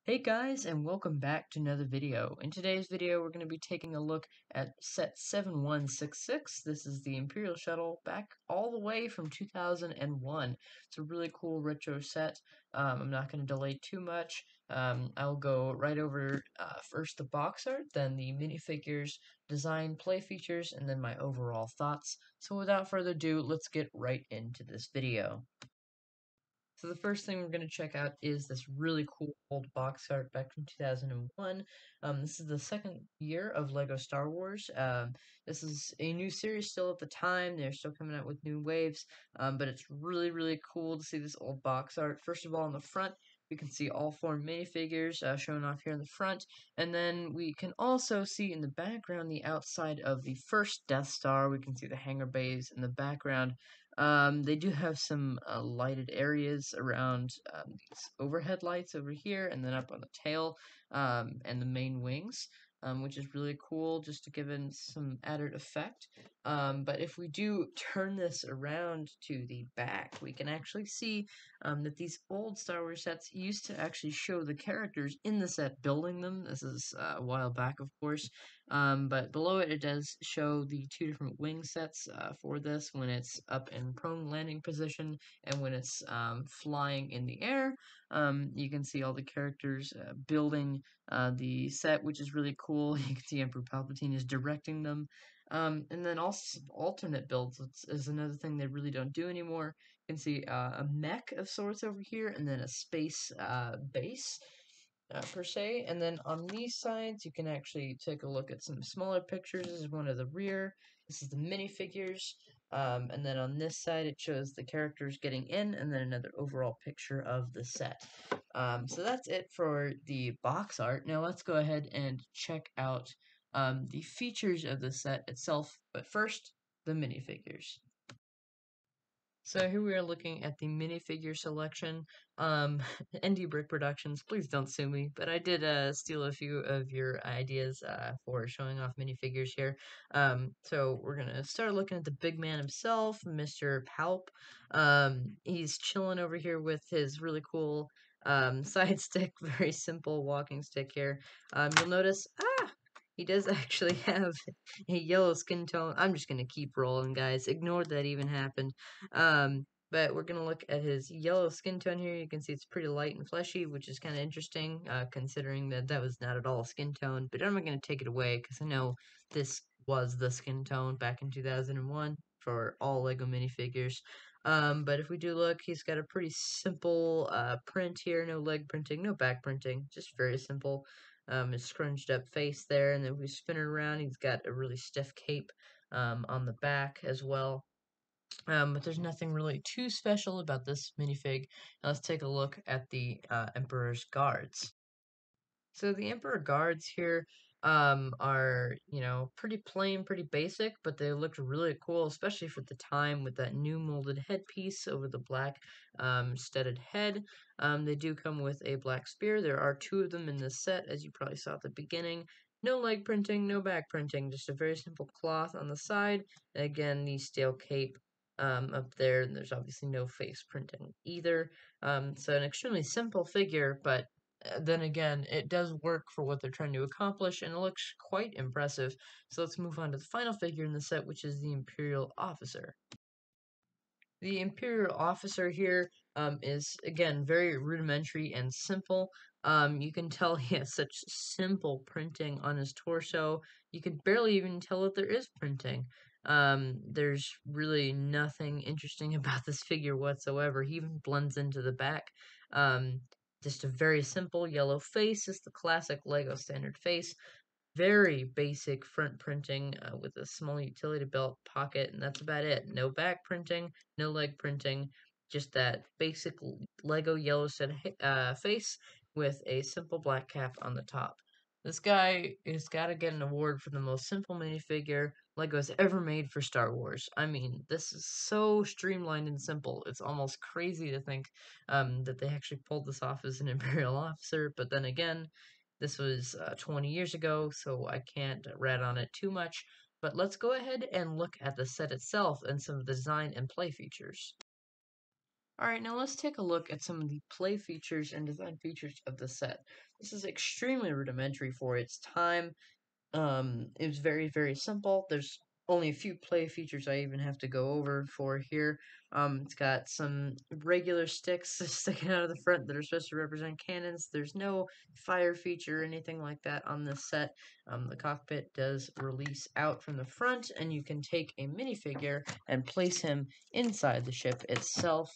Hey guys, and welcome back to another video. In today's video, we're going to be taking a look at set 7166. This is the Imperial Shuttle back all the way from 2001. It's a really cool retro set. I'm not going to delay too much. I'll go right over first the box art, then the minifigures, design, play features, and then my overall thoughts. So without further ado, let's get right into this video. So the first thing we're going to check out is this really cool old box art back from 2001. This is the second year of LEGO Star Wars. This is a new series still at the time. They're still coming out with new waves, but it's really, really cool to see this old box art. First of all, on the front, we can see all four minifigures shown off here in the front, and then we can also see in the background the outside of the first Death Star. We can see the hangar bays in the background. They do have some lighted areas around these overhead lights over here, and then up on the tail and the main wings, which is really cool just to give in some added effect. But if we do turn this around to the back, we can actually see that these old Star Wars sets used to actually show the characters in the set building them. This is a while back, of course. But below it, it does show the two different wing sets for this when it's up in prone landing position and when it's flying in the air. You can see all the characters building the set, which is really cool. You can see Emperor Palpatine is directing them. And then also alternate builds is another thing they really don't do anymore. You can see a mech of sorts over here, and then a space base per se. And then on these sides, you can actually take a look at some smaller pictures. This is one of the rear. This is the minifigures. And then on this side, it shows the characters getting in, and then another overall picture of the set. So that's it for the box art. Now let's go ahead and check out the features of the set itself. But first, the minifigures. So here we are looking at the minifigure selection. Indie Brick Productions, please don't sue me, but I did steal a few of your ideas for showing off minifigures here. So we're gonna start looking at the big man himself, Mr. Palp. He's chilling over here with his really cool side stick, very simple walking stick here. You'll notice, he does actually have a yellow skin tone. I'm just gonna keep rolling, guys. Ignore that even happened. But we're gonna look at his yellow skin tone here. You can see it's pretty light and fleshy, which is kind of interesting, considering that that was not at all a skin tone. But I'm not gonna take it away because I know this was the skin tone back in 2001 for all Lego minifigures. But if we do look, he's got a pretty simple print here. No leg printing, no back printing, just very simple. His scrunched up face there, and then if we spin it around, he's got a really stiff cape on the back as well. But there's nothing really too special about this minifig. Now let's take a look at the Emperor's Guards. So the Emperor Guards here are, pretty plain, pretty basic, but they looked really cool, especially for the time with that new molded headpiece over the black studded head. They do come with a black spear. There are two of them in this set, as you probably saw at the beginning. No leg printing, no back printing, just a very simple cloth on the side. And again, the steel cape up there, and there's obviously no face printing either. So an extremely simple figure, but then again, it does work for what they're trying to accomplish, and it looks quite impressive. So let's move on to the final figure in the set, which is the Imperial Officer. The Imperial Officer here is, again, very rudimentary and simple. You can tell he has such simple printing on his torso. You can barely even tell that there is printing. There's really nothing interesting about this figure whatsoever. He even blends into the back. Just a very simple yellow face, just the classic Lego standard face. Very basic front printing with a small utility belt pocket, and that's about it. No back printing, no leg printing, just that basic Lego yellow set face with a simple black cap on the top. This guy has got to get an award for the most simple minifigure Lego has ever made for Star Wars. I mean, this is so streamlined and simple. It's almost crazy to think that they actually pulled this off as an Imperial officer, but then again, this was 20 years ago, so I can't rat on it too much. But let's go ahead and look at the set itself and some of the design and play features. Alright, now let's take a look at some of the play features and design features of the set. This is extremely rudimentary for its time. It was very, very simple. There's only a few play features I even have to go over for here. It's got some regular sticks sticking out of the front that are supposed to represent cannons. There's no fire feature or anything like that on this set. The cockpit does release out from the front, and you can take a minifigure and place him inside the ship itself.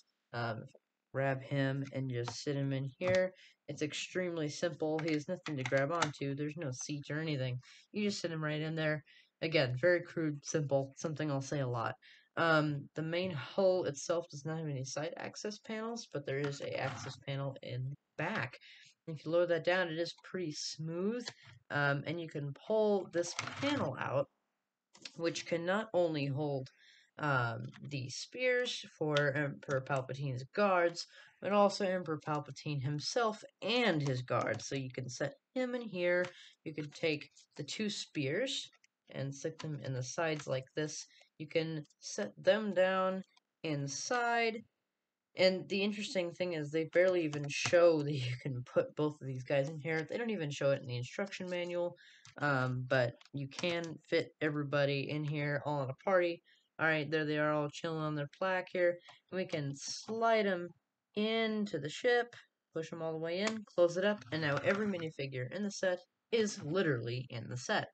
Grab him and just sit him in here. It's extremely simple. He has nothing to grab onto. There's no seat or anything. You just sit him right in there. Again, very crude, simple, something I'll say a lot. The main hull itself does not have any side access panels, but there is a access panel in the back. If you lower that down, it is pretty smooth, and you can pull this panel out, which can not only hold the spears for Emperor Palpatine's guards, but also Emperor Palpatine himself and his guards. So you can set him in here. You can take the two spears and stick them in the sides like this. You can set them down inside. And the interesting thing is they barely even show that you can put both of these guys in here. They don't even show it in the instruction manual, but you can fit everybody in here all in a party. Alright, there they are all chilling on their plaque here. We can slide them into the ship, push them all the way in, close it up, and now every minifigure in the set is literally in the set.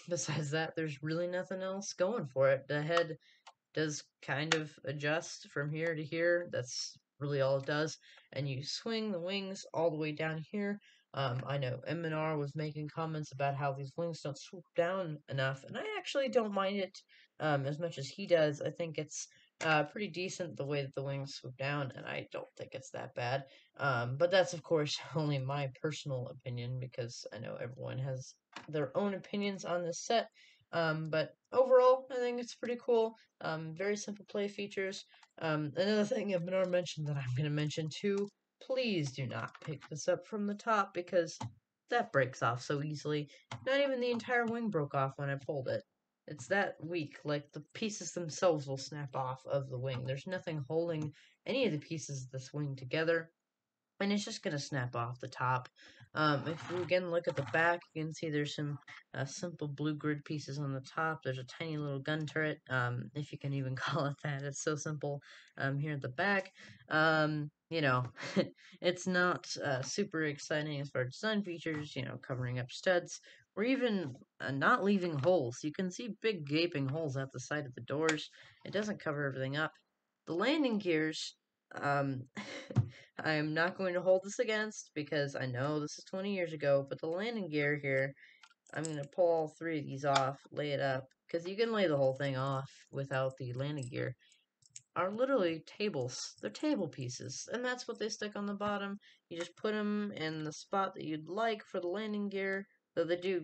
Besides that, there's really nothing else going for it. The head does kind of adjust from here to here. That's really all it does. And you swing the wings all the way down here. I know MNR was making comments about how these wings don't swoop down enough, and I actually don't mind it as much as he does. I think it's pretty decent the way that the wings swoop down, and I don't think it's that bad. But that's, of course, only my personal opinion because I know everyone has their own opinions on this set. But overall, I think it's pretty cool. Very simple play features. Another thing I've already mentioned that I'm going to mention too, please do not pick this up from the top because that breaks off so easily. Not even the entire wing broke off when I pulled it. It's that weak, like the pieces themselves will snap off of the wing. There's nothing holding any of the pieces of this wing together, and it's just gonna snap off the top. If you again look at the back, you can see there's some simple blue grid pieces on the top. There's a tiny little gun turret, if you can even call it that. It's so simple. Here at the back, you know, it's not super exciting as far as design features. You know, covering up studs or even not leaving holes. You can see big gaping holes at the side of the doors. It doesn't cover everything up. The landing gears. Um, I am not going to hold this against because I know this is 20 years ago, but the landing gear here, I'm going to pull all three of these off, lay it up, because you can lay the whole thing off without the landing gear, are literally tables. They're table pieces, and that's what they stick on the bottom. You just put them in the spot that you'd like for the landing gear, though they do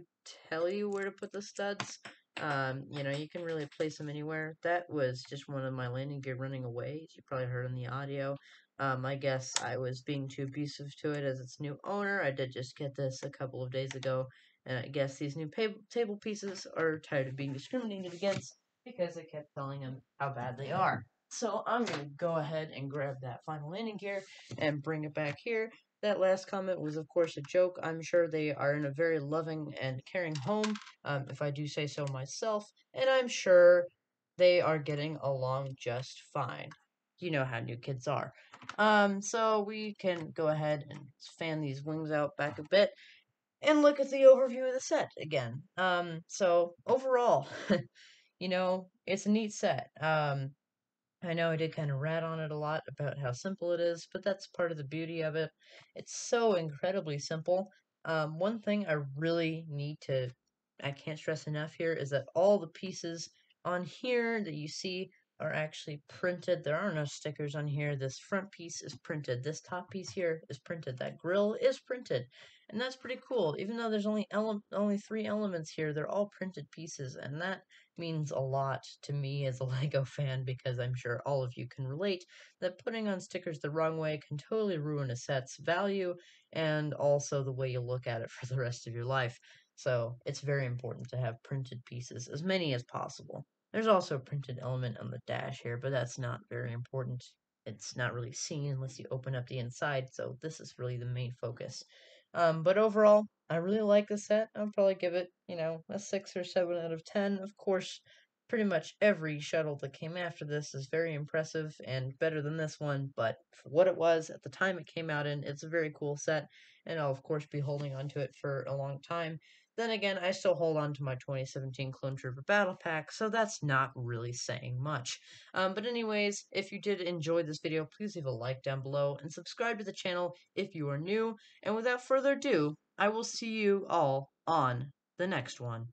tell you where to put the studs. You know, you can really place them anywhere. That was just one of my landing gear running away, as you probably heard in the audio. I guess I was being too abusive to it as its new owner. I did just get this a couple of days ago, and I guess these new table pieces are tired of being discriminated against because I kept telling them how bad they are. So I'm going to go ahead and grab that final landing gear and bring it back here. That last comment was, of course, a joke. I'm sure they are in a very loving and caring home, if I do say so myself, and I'm sure they are getting along just fine. You know how new kids are. So we can go ahead and fan these wings out back a bit and look at the overview of the set again. So overall, you know, it's a neat set. I know I did kind of rat on it a lot about how simple it is, but that's part of the beauty of it. It's so incredibly simple. One thing I really need to, I can't stress enough here, is that all the pieces on here that you see are actually printed. There are no stickers on here. This front piece is printed. This top piece here is printed. That grill is printed. And that's pretty cool. Even though there's only three elements here, they're all printed pieces, and that means a lot to me as a Lego fan because I'm sure all of you can relate that putting on stickers the wrong way can totally ruin a set's value and also the way you look at it for the rest of your life. So it's very important to have printed pieces, as many as possible. There's also a printed element on the dash here, but that's not very important. it's not really seen unless you open up the inside, so this is really the main focus. But overall, I really like the set. I'll probably give it, a 6 or 7 out of 10. Of course, pretty much every shuttle that came after this is very impressive and better than this one, but for what it was at the time it came out in, it's a very cool set, and I'll of course be holding on to it for a long time. Then again, I still hold on to my 2017 Clone Trooper Battle Pack, so that's not really saying much. But anyways, if you did enjoy this video, please leave a like down below and subscribe to the channel if you are new. And without further ado, I will see you all on the next one.